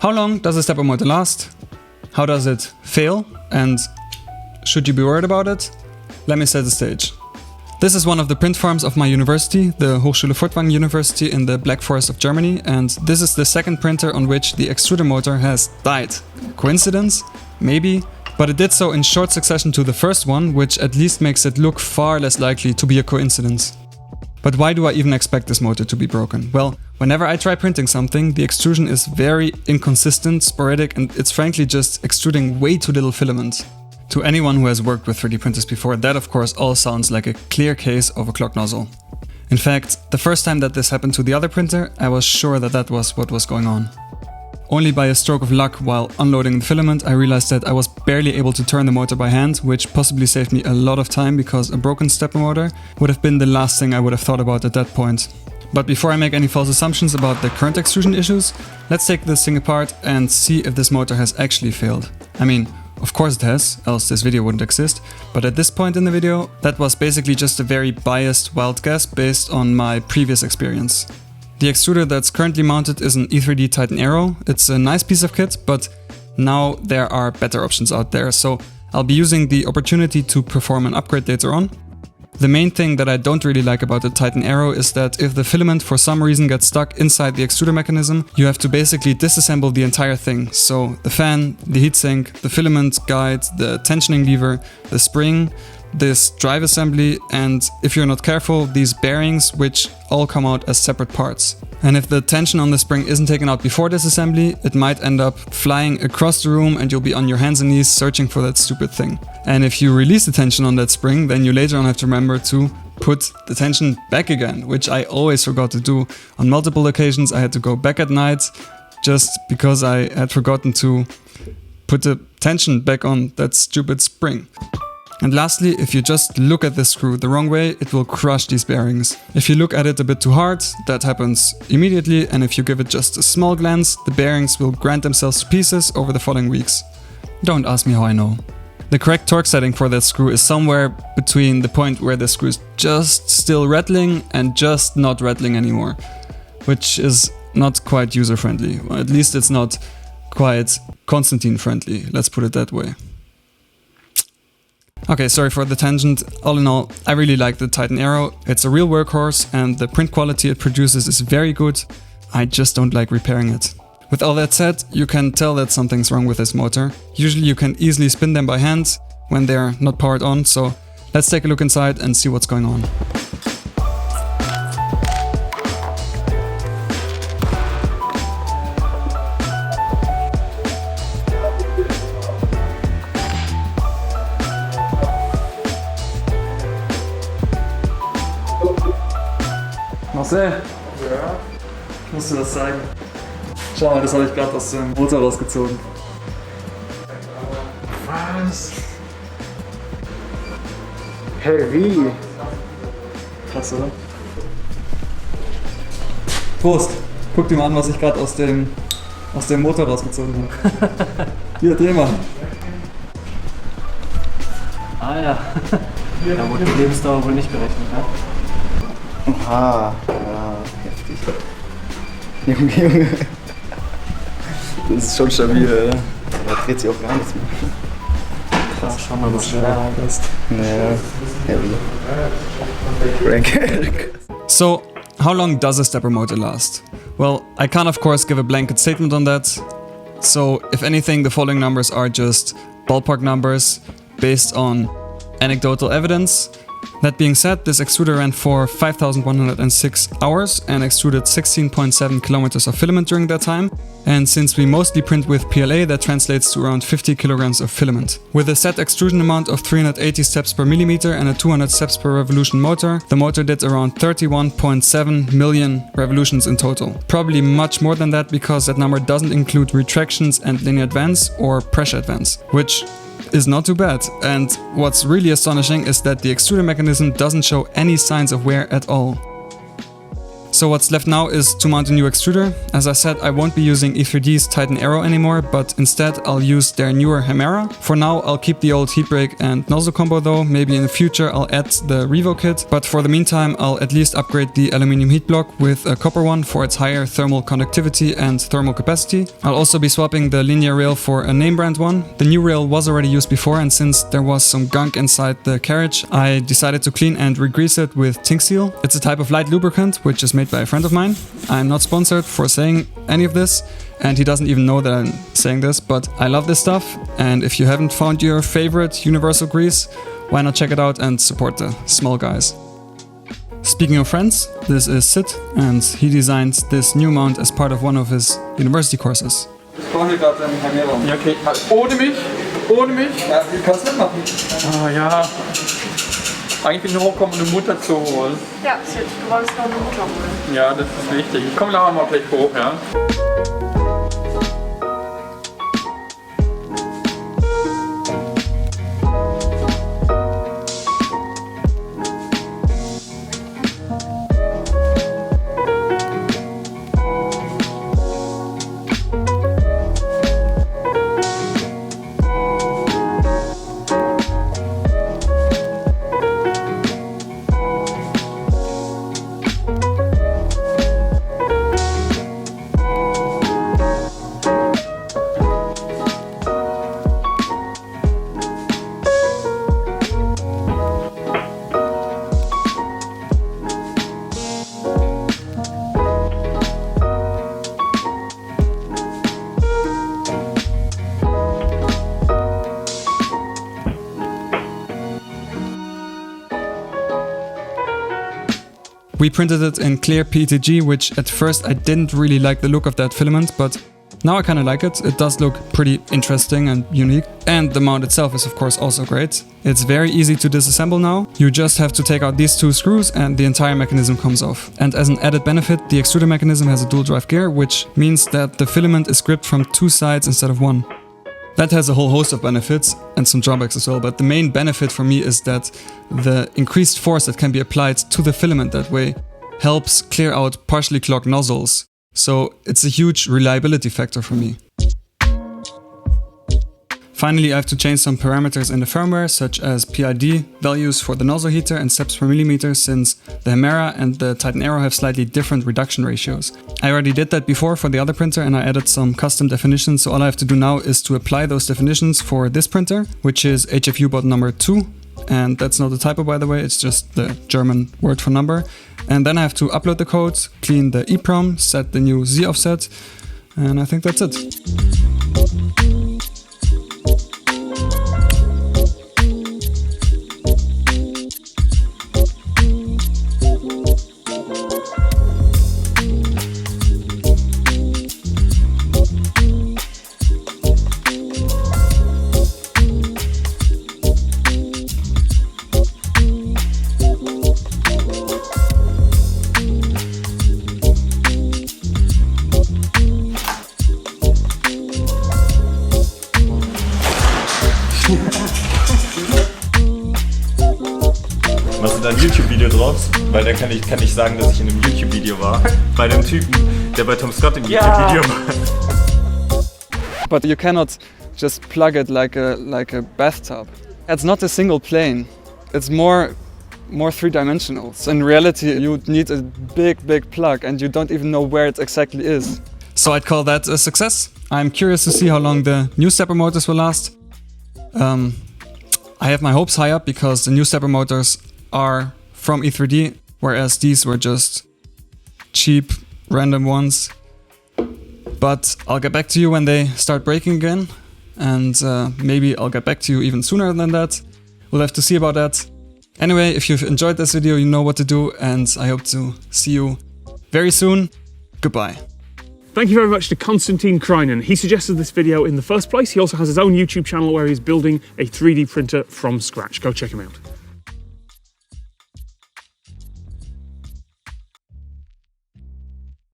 how long does a stepper motor last? How does it fail? And should you be worried about it? Let me set the stage. This is one of the print farms of my university, the Hochschule Furtwangen University in the Black Forest of Germany, and this is the second printer on which the extruder motor has died. Coincidence? Maybe. But it did so in short succession to the first one, which at least makes it look far less likely to be a coincidence. But why do I even expect this motor to be broken? Well, whenever I try printing something, the extrusion is very inconsistent, sporadic, and it's frankly just extruding way too little filament. To anyone who has worked with 3D printers before, that of course all sounds like a clear case of a clogged nozzle. In fact, the first time that this happened to the other printer, I was sure that that was what was going on. Only by a stroke of luck while unloading the filament, I realized that I was barely able to turn the motor by hand, which possibly saved me a lot of time because a broken stepper motor would have been the last thing I would have thought about at that point. But before I make any false assumptions about the current extrusion issues, let's take this thing apart and see if this motor has actually failed. I mean, of course it has, else this video wouldn't exist, but at this point in the video, that was basically just a very biased wild guess based on my previous experience. The extruder that's currently mounted is an E3D Titan Aero. It's a nice piece of kit, but now there are better options out there, so I'll be using the opportunity to perform an upgrade later on. The main thing that I don't really like about the Titan Aero is that if the filament for some reason gets stuck inside the extruder mechanism, you have to basically disassemble the entire thing. So the fan, the heatsink, the filament guide, the tensioning lever, the spring, this drive assembly, and if you're not careful, these bearings, which all come out as separate parts. And if the tension on the spring isn't taken out before disassembly, it might end up flying across the room and you'll be on your hands and knees searching for that stupid thing. And if you release the tension on that spring, then you later on have to remember to put the tension back again, which I always forgot to do. On multiple occasions I had to go back at night just because I had forgotten to put the tension back on that stupid spring. And lastly, if you just look at this screw the wrong way, it will crush these bearings. If you look at it a bit too hard, that happens immediately, and if you give it just a small glance, the bearings will grind themselves to pieces over the following weeks. Don't ask me how I know. The correct torque setting for that screw is somewhere between the point where the screw is just still rattling and just not rattling anymore, which is not quite user-friendly. Well, at least it's not quite Constantine-friendly, let's put it that way. Okay, sorry for the tangent. All in all, I really like the Titan Aero. It's a real workhorse and the print quality it produces is very good. I just don't like repairing it. With all that said, you can tell that something's wrong with this motor. Usually you can easily spin them by hand when they're not powered on, so let's take a look inside and see what's going on. Marcel? Ja? Ich muss dir das zeigen. Schau mal, das habe ich gerade aus dem Motor rausgezogen. Was? Hey, wie? Krass, oder? Prost! Guck dir mal an, was ich gerade aus dem Motor rausgezogen habe. Hier, dreh mal. Ah ja. Da wurde die Lebensdauer wohl nicht berechnet, ne? Oha, ja, heftig. Junge. Das ist schon stabil, oder? Da dreht sich auch gar nichts mehr. Krass, schau mal, was schwer halt ist. Ja, heavy. Frank. So, how long does a stepper motor last? Well, I can't of course give a blanket statement on that. So, if anything, the following numbers are just ballpark numbers based on anecdotal evidence. That being said, this extruder ran for 5,106 hours and extruded 16.7 kilometers of filament during that time. And since we mostly print with PLA, that translates to around 50 kilograms of filament. With a set extrusion amount of 380 steps per millimeter and a 200 steps per revolution motor, the motor did around 31.7 million revolutions in total. Probably much more than that because that number doesn't include retractions and linear advance or pressure advance, which is not too bad. And what's really astonishing is that the extruder mechanism doesn't show any signs of wear at all. So what's left now is to mount a new extruder. As I said, I won't be using E3D's Titan Aero anymore, but instead I'll use their newer Hemera. For now I'll keep the old heat break and nozzle combo though, maybe in the future I'll add the Revo kit, but for the meantime I'll at least upgrade the aluminium heat block with a copper one for its higher thermal conductivity and thermal capacity. I'll also be swapping the linear rail for a name brand one. The new rail was already used before, and since there was some gunk inside the carriage, I decided to clean and re-grease it with Tink Seal. It's a type of light lubricant which is made by a friend of mine. I'm not sponsored for saying any of this, and he doesn't even know that I'm saying this, but I love this stuff, and if you haven't found your favorite universal grease, why not check it out and support the small guys. Speaking of friends, this is Sid, and he designed this new mount as part of one of his university courses. Ich baue hier gerade einen Hemera. Ja, okay. Ohne mich? Ohne mich? Ja, du kannst mitmachen. Ah ja. Eigentlich bin ich hochgekommen, um eine Mutter zu holen. Ja, Sid, du wolltest noch eine Mutter holen. Ja, das ist wichtig. Ich komme nachher mal gleich hoch, ja. We printed it in clear PETG, which at first I didn't really like the look of that filament, but now I kinda like it. It does look pretty interesting and unique. And the mount itself is of course also great. It's very easy to disassemble now. You just have to take out these two screws and the entire mechanism comes off. And as an added benefit, the extruder mechanism has a dual drive gear, which means that the filament is gripped from two sides instead of one. That has a whole host of benefits and some drawbacks as well, but the main benefit for me is that the increased force that can be applied to the filament that way helps clear out partially clogged nozzles. So it's a huge reliability factor for me. Finally, I have to change some parameters in the firmware, such as PID values for the nozzle heater and steps per millimeter, since the Hemera and the Titan Aero have slightly different reduction ratios. I already did that before for the other printer and I added some custom definitions, so all I have to do now is to apply those definitions for this printer, which is HFU bot number 2. And that's not a typo, by the way, it's just the German word for number. And then I have to upload the code, clean the EEPROM, set the new Z offset, and I think that's it. Machst du da ein YouTube-Video draus? Weil da kann ich sagen, dass ich in einem YouTube-Video war. Bei dem Typen, der bei Tom Scott im YouTube-Video war. But you cannot just plug it like a bathtub. It's not a single plane. It's more three-dimensional. So in reality, you need a big plug and you don't even know where it exactly is. So I'd call that a success. I'm curious to see how long the new stepper motors will last. I have my hopes high up because the new stepper motors are from E3D, whereas these were just cheap, random ones. But I'll get back to you when they start breaking again, and maybe I'll get back to you even sooner than that. We'll have to see about that. Anyway, if you've enjoyed this video, you know what to do, and I hope to see you very soon. Goodbye. Thank you very much to Konstantin Kreinen. He suggested this video in the first place. He also has his own YouTube channel where he's building a 3D printer from scratch. Go check him out.